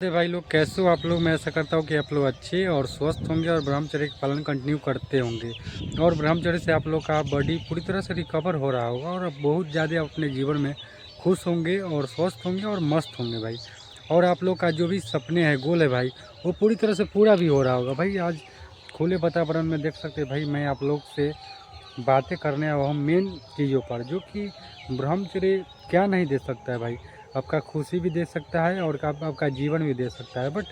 अरे भाई लोग कैसे हो आप लोग। मैं ऐसा करता हूँ कि आप लोग अच्छे और स्वस्थ होंगे और ब्रह्मचर्य का पालन कंटिन्यू करते होंगे और ब्रह्मचर्य से आप लोग का बॉडी पूरी तरह से रिकवर हो रहा होगा और आप बहुत ज़्यादा अपने जीवन में खुश होंगे और स्वस्थ होंगे और मस्त होंगे भाई। और आप लोग का जो भी सपने हैं गोल है भाई वो पूरी तरह से पूरा भी हो रहा होगा भाई। आज खुले वातावरण में देख सकते हैं भाई, मैं आप लोग से बातें करने आया हूँ मेन चीज़ों पर, जो कि ब्रह्मचर्य क्या नहीं दे सकता है भाई। आपका खुशी भी दे सकता है और आपका जीवन भी दे सकता है। बट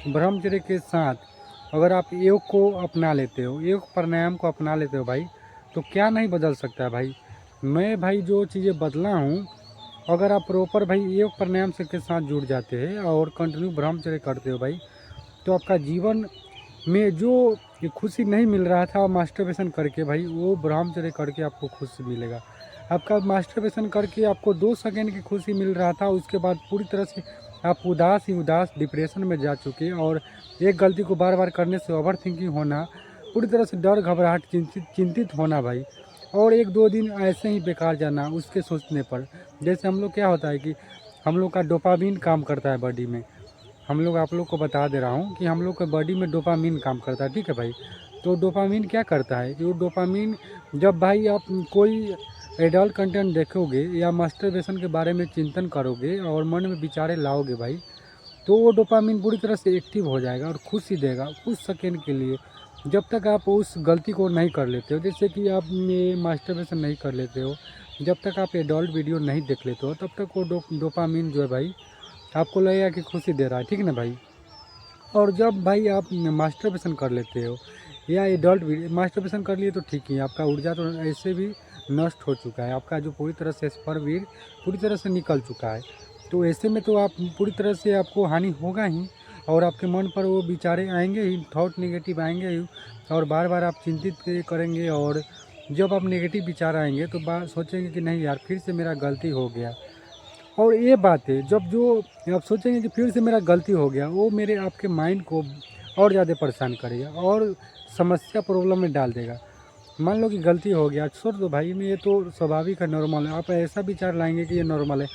ब्रह्मचर्य के साथ अगर आप योग को अपना लेते हो, योग प्राणायाम को अपना लेते हो भाई, तो क्या नहीं बदल सकता है भाई। मैं भाई जो चीज़ें बदला हूँ, अगर आप प्रॉपर भाई योग प्राणायाम से के साथ जुड़ जाते हैं और कंटिन्यू ब्रह्मचर्य करते हो भाई, तो आपका जीवन में जो ये खुशी नहीं मिल रहा था मास्टरबेशन करके भाई, वो ब्रह्मचर्य करके आपको खुशी मिलेगा। आपका मास्टरबेशन करके आपको 2 सेकंड की खुशी मिल रहा था, उसके बाद पूरी तरह से आप उदास ही उदास डिप्रेशन में जा चुके और एक गलती को बार बार करने से ओवर थिंकिंग होना, पूरी तरह से डर घबराहट चिंतित होना भाई, और 1-2 दिन ऐसे ही बेकार जाना उसके सोचने पर। जैसे हम लोग क्या होता है कि हम लोग का डोपामिन काम करता है बॉडी में। हम लोग आप लोग को बता दे रहा हूँ कि हम लोग के बॉडी में डोपामिन काम करता है, ठीक है भाई। तो डोपामिन क्या करता है कि वो डोपामिन, जब भाई आप कोई एडल्ट कंटेंट देखोगे या मास्टरबेशन के बारे में चिंतन करोगे और मन में विचारे लाओगे भाई, तो वो डोपामिन पूरी तरह से एक्टिव हो जाएगा और खुशी देगा कुछ सेकेंड के लिए। जब तक आप उस गलती को नहीं कर लेते हो, जैसे कि आप ये मास्टरबेशन नहीं कर लेते हो, जब तक आप एडल्ट वीडियो नहीं देख लेते हो, तब तक वो डोपामिन जो है भाई आपको लगेगा कि खुशी दे रहा है, ठीक है ना भाई। और जब भाई आप मास्टरबेशन कर लेते हो या एडल्ट भी मास्टरबेशन कर लिए तो ठीक ही है, आपका ऊर्जा तो ऐसे भी नष्ट हो चुका है, आपका जो पूरी तरह से स्पर्मवीर पूरी तरह से निकल चुका है। तो ऐसे में तो आप पूरी तरह से आपको हानि होगा ही और आपके मन पर वो विचारे आएंगे ही, थॉट नेगेटिव आएंगे ही और बार बार आप चिंतित करेंगे। और जब आप नेगेटिव विचार आएंगे तो बात सोचेंगे कि नहीं यार फिर से मेरा गलती हो गया। और ये बात है, जब जो आप सोचेंगे कि फिर से मेरा गलती हो गया, वो मेरे आपके माइंड को और ज़्यादा परेशान करेगा और समस्या प्रॉब्लम में डाल देगा। मान लो कि गलती हो गया, छोड़ दो भाई, में ये तो स्वाभाविक है, नॉर्मल है। आप ऐसा विचार लाएंगे कि ये नॉर्मल है,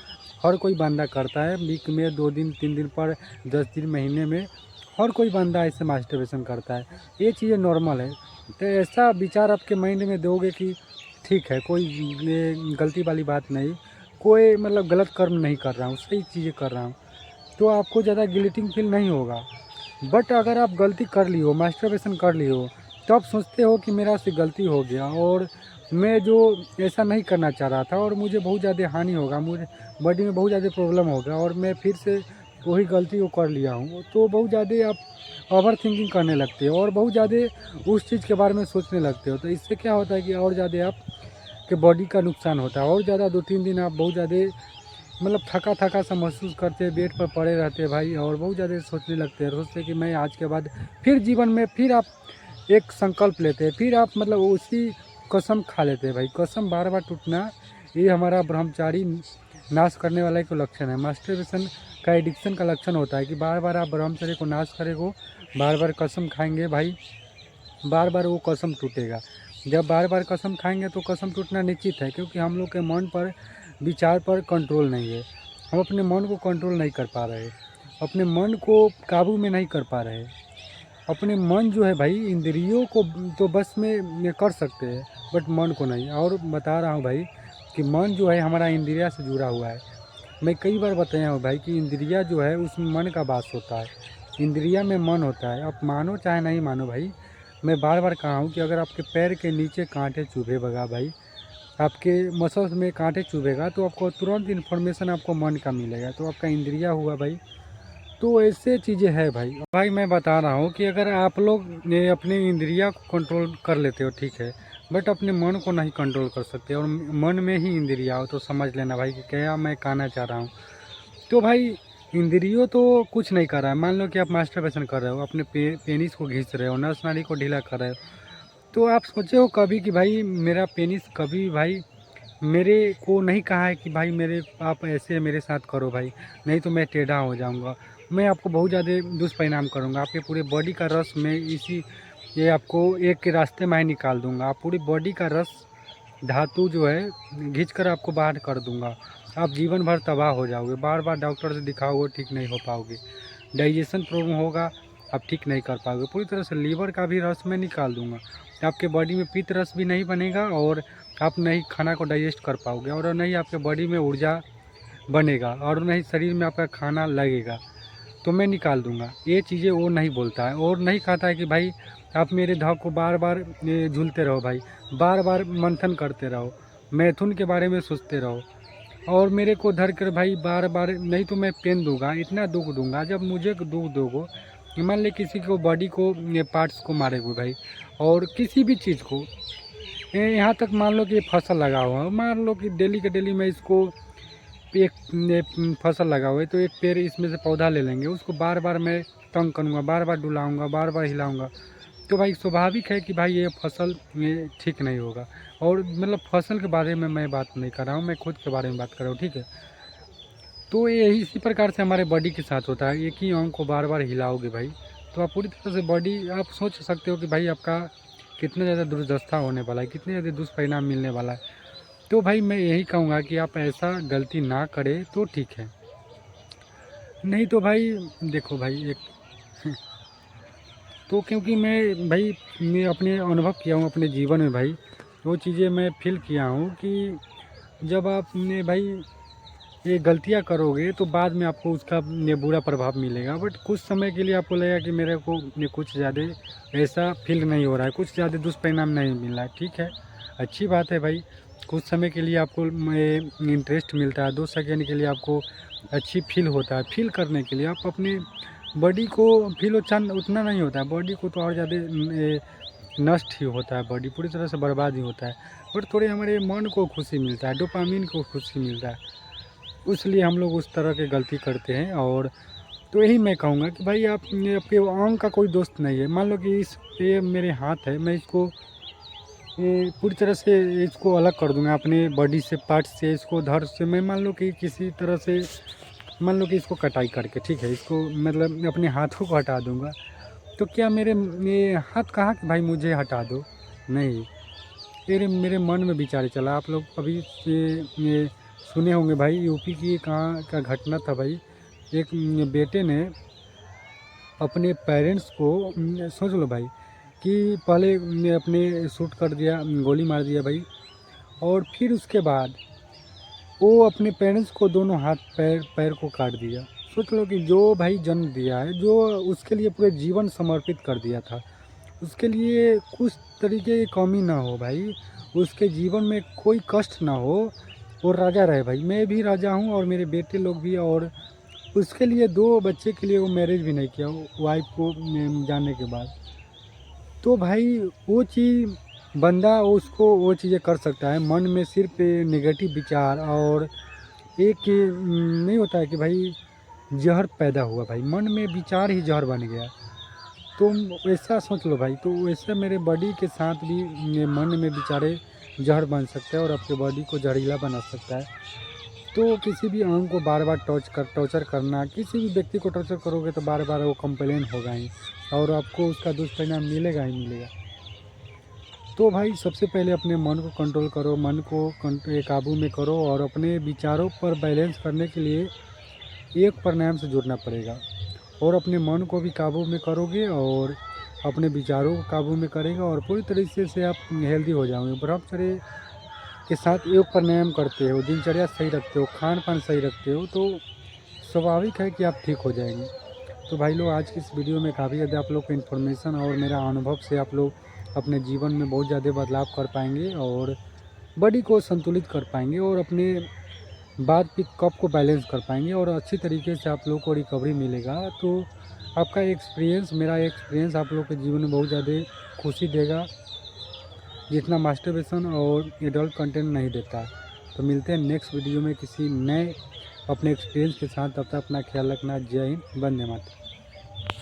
हर कोई बंदा करता है, वीक में 2 दिन 3 दिन पर 10 दिन महीने में हर कोई बंदा ऐसे मास्टरबेशन करता है, ये चीज़ें नॉर्मल है। तो ऐसा विचार आपके माइंड में दोगे कि ठीक है, कोई ये गलती वाली बात नहीं, कोई मतलब गलत कर्म नहीं कर रहा हूँ, सही चीज़ें कर रहा हूँ, तो आपको ज़्यादा गिल्टिंग फील नहीं होगा। बट अगर आप गलती कर ली हो, मास्टरबेशन कर ली हो, तो आप सोचते हो कि मेरा से गलती हो गया और मैं जो ऐसा नहीं करना चाह रहा था और मुझे बहुत ज़्यादा हानि होगा, मुझे बॉडी में बहुत ज़्यादा प्रॉब्लम होगा और मैं फिर से वही गलती को कर लिया हूँ, तो बहुत ज़्यादा आप ओवर थिंकिंग करने लगते हो और बहुत ज़्यादा उस चीज़ के बारे में सोचने लगते हो। तो इससे क्या होता है कि और ज़्यादा आप के बॉडी का नुकसान होता है और ज़्यादा 2-3 दिन आप बहुत ज़्यादा मतलब थका थका सा महसूस करते हैं, बेड पर पड़े रहते हैं भाई और बहुत ज़्यादा सोचने लगते हैं, सोचते हैं कि मैं आज के बाद फिर जीवन में फिर आप एक संकल्प लेते हैं, फिर आप मतलब उसी कसम खा लेते हैं भाई। कसम बार बार टूटना ये हमारा ब्रह्मचारी नाश करने वाला एक लक्षण है। मास्टरबेशन का एडिक्शन का लक्षण होता है कि बार बार आप ब्रह्मचर्य को नाश करेंगे, बार बार कसम खाएंगे भाई, बार बार वो कसम टूटेगा। जब बार बार कसम खाएंगे तो कसम टूटना निश्चित है, क्योंकि हम लोग के मन पर विचार पर कंट्रोल नहीं है। हम अपने मन को कंट्रोल नहीं कर पा रहे, अपने मन को काबू में नहीं कर पा रहे। अपने मन जो है भाई, इंद्रियों को तो बस में कर सकते हैं बट मन को नहीं। और बता रहा हूँ भाई कि मन जो है हमारा इंद्रिया से जुड़ा हुआ है। मैं कई बार बताया हूँ भाई कि इंद्रिया जो है उसमें मन का वास होता है, इंद्रिया में मन होता है। आप मानो चाहे नहीं मानो भाई, मैं बार बार कहा हूँ कि अगर आपके पैर के नीचे कांटे चुभेगा भाई, आपके मसल्स में कांटे चुभेगा, तो आपको तुरंत इन्फॉर्मेशन आपको मन का मिलेगा, तो आपका इंद्रिया हुआ भाई। तो ऐसे चीज़ें है भाई। भाई मैं बता रहा हूँ कि अगर आप लोग ने अपने इंद्रिया को कंट्रोल कर लेते हो ठीक है, बट अपने मन को नहीं कंट्रोल कर सकते और मन में ही इंद्रिया हो, तो समझ लेना भाई कि क्या मैं कहना चाह रहा हूँ। तो भाई इंद्रियों तो कुछ नहीं कर रहा है। मान लो कि आप मास्टरबेशन कर रहे हो, अपने पेनिस को घींच रहे हो, नस नाली को ढीला कर रहे हो, तो आप सोचे हो कभी कि भाई मेरा पेनिस कभी भाई मेरे को नहीं कहा है कि भाई मेरे आप ऐसे मेरे साथ करो भाई, नहीं तो मैं टेढ़ा हो जाऊंगा, मैं आपको बहुत ज़्यादा दुष्परिणाम करूंगा, आपके पूरे बॉडी का रस मैं इसी ये आपको एक के रास्ते में ही निकाल दूंगा, आप पूरी बॉडी का रस धातु जो है घींच कर आपको बाहर कर दूंगा, आप जीवन भर तबाह हो जाओगे, बार बार डॉक्टर से दिखाओगे ठीक नहीं हो पाओगे। डाइजेशन प्रॉब्लम होगा, आप ठीक नहीं कर पाओगे पूरी तरह से। लीवर का भी रस मैं निकाल दूंगा, आपके बॉडी में पित्त रस भी नहीं बनेगा और आप नहीं खाना को डाइजेस्ट कर पाओगे और नहीं आपके बॉडी में ऊर्जा बनेगा और नहीं शरीर में आपका खाना लगेगा, तो मैं निकाल दूंगा। ये चीज़ें वो नहीं बोलता है और नहीं कहता है कि भाई आप मेरे धाव को बार बार झूलते रहो भाई, बार बार मंथन करते रहो, मैथुन के बारे में सोचते रहो और मेरे को धर कर भाई बार बार, नहीं तो मैं पेन दूंगा, इतना दुख दूंगा। जब मुझे दुख दोगे, मान ले किसी को बॉडी को पार्ट्स को मारेगे भाई और किसी भी चीज़ को, यहाँ तक मान लो कि ये फसल लगा हुआ है, मान लो कि डेली के डेली मैं इसको एक फसल लगा हुआ है तो एक पेड़ इसमें से पौधा ले लेंगे, उसको बार बार मैं तंग करूँगा, बार बार डुलाऊँगा, बार बार हिलाऊँगा, तो भाई स्वाभाविक है कि भाई ये फसल में ठीक नहीं होगा। और मतलब फसल के बारे में मैं बात नहीं कर रहा हूँ, मैं खुद के बारे में बात कर रहा हूँ, ठीक है। तो यही इसी प्रकार से हमारे बॉडी के साथ होता है, एक ही अंग को बार बार हिलाओगे भाई तो आप पूरी तरह से बॉडी, आप सोच सकते हो कि भाई आपका कितना ज़्यादा दुर्दशा होने वाला है, कितने ज़्यादा दुष्परिणाम मिलने वाला है। तो भाई मैं यही कहूँगा कि आप ऐसा गलती ना करें तो ठीक है, नहीं तो भाई देखो भाई एक तो क्योंकि मैं अपने अनुभव किया हूँ अपने जीवन में भाई, वो चीज़ें मैं फील किया हूँ कि जब आपने भाई ये गलतियाँ करोगे तो बाद में आपको उसका ये बुरा प्रभाव मिलेगा, बट कुछ समय के लिए आपको लगेगा कि मेरे को ये कुछ ज़्यादा ऐसा फील नहीं हो रहा है, कुछ ज़्यादा दुष्परिणाम नहीं मिल रहा है, ठीक है, अच्छी बात है भाई। कुछ समय के लिए आपको इंटरेस्ट मिलता है, 2 सेकेंड के लिए आपको अच्छी फील होता है, फील करने के लिए आप अपने बॉडी को फील उतना नहीं होता है, बॉडी को तो और ज़्यादा नष्ट ही होता है, बॉडी पूरी तरह से बर्बाद ही होता है, बट थोड़े हमारे मन को खुशी मिलता है, डोपामिन को खुशी मिलता है, इसलिए हम लोग उस तरह की गलती करते हैं। और तो यही मैं कहूँगा कि भाई आप आपके अंग का कोई दोस्त नहीं है, मान लो कि ये मेरे हाथ है, मैं इसको पूरी तरह से इसको अलग कर दूंगा अपने बॉडी से, पार्ट से, इसको धड़ से मैं मान लो कि किसी तरह से मान लो कि इसको कटाई करके, ठीक है, इसको मतलब अपने हाथों को हटा दूंगा, तो क्या ये हाथ कहाँ कि भाई मुझे हटा दो, नहीं, मेरे मन में विचार चला। आप लोग अभी ये सुने होंगे भाई, यूपी की कहाँ का घटना था भाई, एक बेटे ने अपने पेरेंट्स को, सोच लो भाई, कि पहले अपने शूट कर दिया, गोली मार दिया भाई, और फिर उसके बाद वो अपने पेरेंट्स को दोनों हाथ पैर को काट दिया। सोच लो कि जो भाई जन्म दिया है, जो उसके लिए पूरे जीवन समर्पित कर दिया था, उसके लिए कुछ तरीके की कमी ना हो भाई, उसके जीवन में कोई कष्ट ना हो, वो राजा रहे भाई। मैं भी राजा हूँ और मेरे बेटे लोग भी, और उसके लिए 2 बच्चे के लिए वो मैरिज भी नहीं किया वाइफ को जाने के बाद। तो भाई वो चीज़ बंदा उसको वो चीज़ें कर सकता है, मन में सिर्फ नेगेटिव विचार और एक नहीं होता है कि भाई जहर पैदा हुआ भाई, मन में विचार ही जहर बन गया। तो ऐसा सोच लो भाई, तो वैसे मेरे बॉडी के साथ भी मन में विचारे जहर बन सकता है और आपके बॉडी को जहरीला बना सकता है। तो किसी भी अंग को बार बार टॉर्चर करना, किसी भी व्यक्ति को टॉर्चर करोगे तो बार बार वो कंप्लेन होगा ही और आपको उसका दुष्परिणाम मिलेगा ही मिलेगा। तो भाई सबसे पहले अपने मन को कंट्रोल करो, मन को काबू में करो और अपने विचारों पर बैलेंस करने के लिए एक प्राणायाम से जुड़ना पड़ेगा, और अपने मन को भी काबू में करोगे और अपने विचारों को काबू में करेगा और पूरी तरीके से आप हेल्दी हो जाओगे। ब्रह्मचर्य के साथ योग प्राणायाम करते हो, दिनचर्या सही रखते हो, खान पान सही रखते हो, तो स्वाभाविक है कि आप ठीक हो जाएंगे। तो भाई लोग आज की इस वीडियो में काफ़ी ज़्यादा आप लोग को इन्फॉर्मेशन और मेरा अनुभव से आप लोग अपने जीवन में बहुत ज़्यादा बदलाव कर पाएंगे और बॉडी को संतुलित कर पाएंगे और अपने बाद की कप को बैलेंस कर पाएंगे और अच्छी तरीके से आप लोग को रिकवरी मिलेगा। तो आपका एक्सपीरियंस, मेरा एक्सपीरियंस आप लोग के जीवन में बहुत ज़्यादा खुशी देगा, जितना मास्टरबेशन और एडल्ट कंटेंट नहीं देता। तो मिलते हैं नेक्स्ट वीडियो में किसी नए अपने एक्सपीरियंस के साथ, तब तक अपना ख्याल रखना। जय हिंद, वंदे मातरम।